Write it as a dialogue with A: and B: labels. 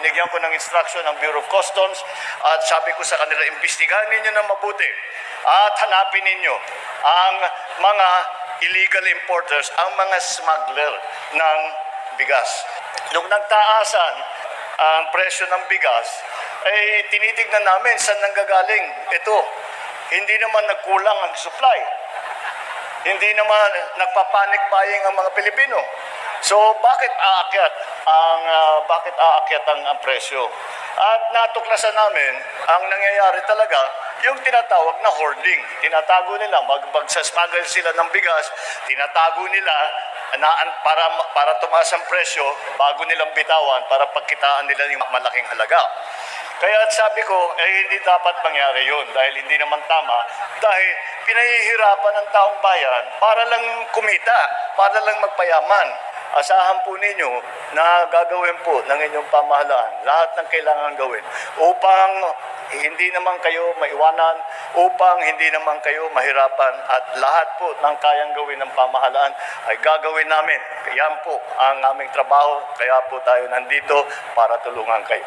A: binigyan ko ng instruction ng Bureau of Customs at sabi ko sa kanila, imbestigahan ninyo na mabuti at hanapin ninyo ang mga illegal importers, ang mga smuggler ng bigas. Nung nagtaasan ang presyo ng bigas, ay tinitignan namin saan nanggagaling ito. Hindi naman nagkulang ang supply. Hindi naman nagpapanik buying ang mga Pilipino. So bakit aakyat ang presyo? At natuklasan namin ang nangyayari talaga yung tinatawag na hoarding. Tinatago nila, magsasmuggle sila ng bigas, tinatago nila para tumaas ang presyo bago nilang bitawan para pagkitaan nila yung malaking halaga. Kaya sabi ko, hindi dapat mangyari yun dahil hindi naman tama, dahil pinahihirapan ng taong bayan para lang kumita, para lang magpayaman. Asahan po ninyo na gagawin po ng inyong pamahalaan lahat ng kailangan gawin upang hindi naman kayo maiwanan, upang hindi naman kayo mahirapan, at lahat po ng kayang gawin ng pamahalaan ay gagawin namin. Yan po ang aming trabaho, kaya po tayo nandito para tulungan kayo.